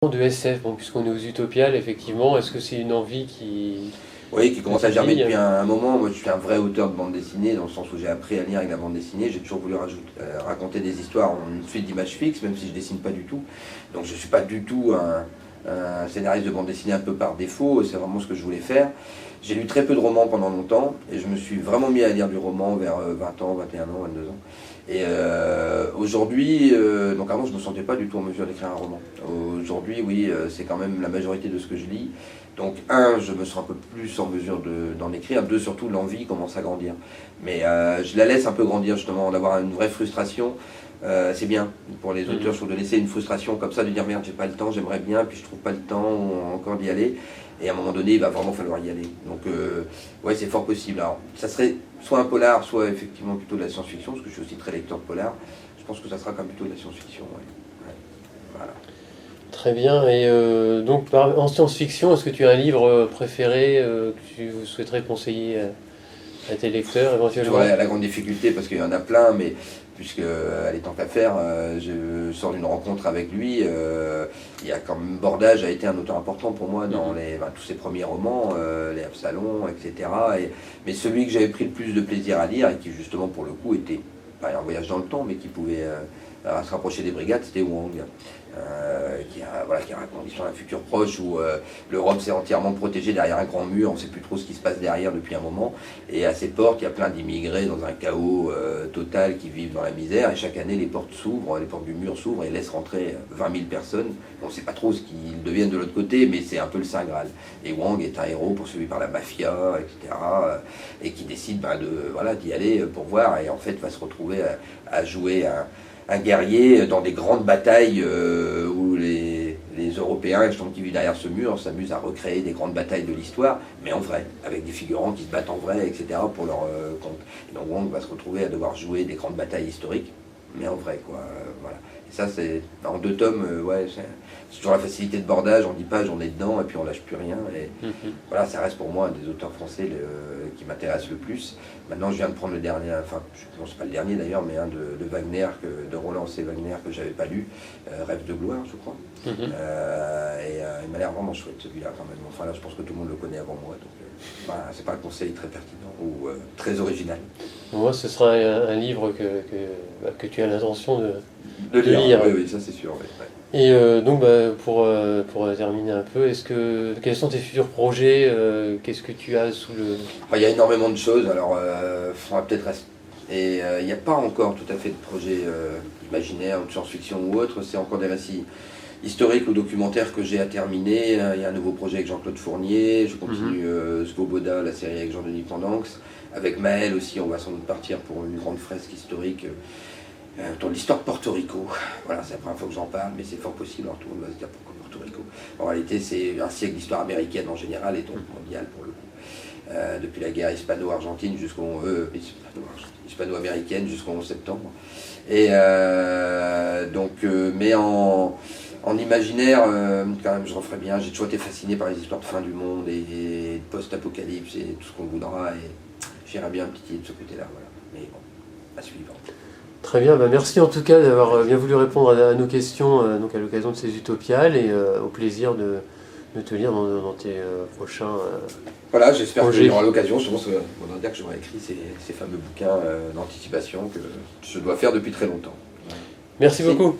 De SF, bon, puisqu'on est aux Utopiales, effectivement, est-ce que c'est une envie qui... Oui, qui commence à germer depuis un moment. Moi, je suis un vrai auteur de bande dessinée, dans le sens où j'ai appris à lire avec la bande dessinée. J'ai toujours voulu raconter des histoires en une suite d'images fixes, même si je dessine pas du tout. Donc je ne suis pas du tout un scénariste de bande dessinée un peu par défaut, c'est vraiment ce que je voulais faire. J'ai lu très peu de romans pendant longtemps, et je me suis vraiment mis à lire du roman vers 20 ans, 21 ans, 22 ans. Et aujourd'hui, donc avant je ne me sentais pas du tout en mesure d'écrire un roman. Aujourd'hui, oui, c'est quand même la majorité de ce que je lis. Donc un, je me sens un peu plus en mesure d'en écrire. Deux, surtout l'envie commence à grandir. Mais je la laisse un peu grandir justement, d'avoir une vraie frustration. C'est bien pour les auteurs, je trouve, de laisser une frustration comme ça, de dire merde, j'ai pas le temps, j'aimerais bien, puis je trouve pas le temps encore d'y aller. Et à un moment donné, il va vraiment falloir y aller. Donc, ouais, c'est fort possible. Alors, ça serait soit un polar, soit effectivement plutôt de la science-fiction, parce que je suis aussi très lecteur de polar. Je pense que ça sera quand même plutôt de la science-fiction. Ouais. Ouais. Voilà. Très bien. Et donc, en science-fiction, est-ce que tu as un livre préféré que tu souhaiterais conseiller à tes lecteurs éventuellement? Ouais, la grande difficulté, parce qu'il y en a plein, mais puisqu'elle est tant qu'à faire, je sors d'une rencontre avec lui. Il y a quand même Bordage a été un auteur important pour moi dans tous ses premiers romans, Les Absalons, etc. Mais celui que j'avais pris le plus de plaisir à lire, et qui justement pour le coup était pas un voyage dans le temps, mais qui pouvait se rapprocher des brigades, c'était Wang. Qui raconte l'histoire d'un futur proche où l'Europe s'est entièrement protégée derrière un grand mur, on ne sait plus trop ce qui se passe derrière depuis un moment, et à ses portes il y a plein d'immigrés dans un chaos total qui vivent dans la misère, et chaque année les portes s'ouvrent, les portes du mur s'ouvrent et laissent rentrer 20 000 personnes. On ne sait pas trop ce qu'ils deviennent de l'autre côté, mais c'est un peu le Saint Graal. Et Wang est un héros poursuivi par la mafia, etc., et qui décide d'y aller pour voir, et en fait va se retrouver à jouer un guerrier dans des grandes batailles où les Européens qui vivent derrière ce mur s'amusent à recréer des grandes batailles de l'histoire, mais en vrai, avec des figurants qui se battent en vrai, etc. pour leur compte. Et donc Wang va se retrouver à devoir jouer des grandes batailles historiques, mais en vrai, quoi. Voilà. Et ça, c'est en 2 tomes, ouais, c'est toujours la facilité de Bordage, en 10 pages, on est dedans, et puis on lâche plus rien. Et voilà, ça reste pour moi un des auteurs français qui m'intéresse le plus. Maintenant, je viens de prendre le dernier, enfin, non, c'est pas le dernier d'ailleurs, mais un de Wagner, de Roland C. Wagner, que j'avais pas lu, Rêve de gloire, je crois. Il m'a l'air vraiment chouette celui-là quand même. Enfin là, je pense que tout le monde le connaît avant moi, donc c'est pas un conseil très pertinent ou très original. Moi, ce sera un livre que tu as l'intention de lire. Oui, ça c'est sûr. Ouais. Et donc, pour terminer un peu, quels sont tes futurs projets? Qu'est-ce que tu as sous le... Il y a énormément de choses, alors il faudra peut-être rester. Et il n'y a pas encore tout à fait de projet imaginaire ou de science-fiction ou autre, c'est encore des récits historiques ou documentaires que j'ai à terminer. Il y a un nouveau projet avec Jean-Claude Fournier, je continue Svoboda, la série avec Jean-Denis Pendanx. Avec Maël aussi, on va sans doute partir pour une grande fresque historique autour de l'histoire de Porto Rico. Voilà, c'est la première fois que j'en parle, mais c'est fort possible, alors tout le monde va se dire pourquoi Porto Rico. En réalité, c'est un siècle d'histoire américaine en général et donc mondiale pour le coup. Depuis la guerre hispano-argentine hispano-américaine jusqu'au 11 septembre. Et mais en imaginaire, quand même, je referais bien. J'ai toujours été fasciné par les histoires de fin du monde et de post-apocalypse et tout ce qu'on voudra. Et j'irais bien un petit de ce côté-là. Voilà. Mais bon, à suivre. Très bien, merci en tout cas d'avoir bien voulu répondre à nos questions donc à l'occasion de ces Utopiales et au plaisir de te lire dans tes prochains Voilà, j'espère projets. qu'il y aura l'occasion. Je pense qu'on va dire que j'aurai écrit ces fameux bouquins d'anticipation que je dois faire depuis très longtemps. Merci beaucoup.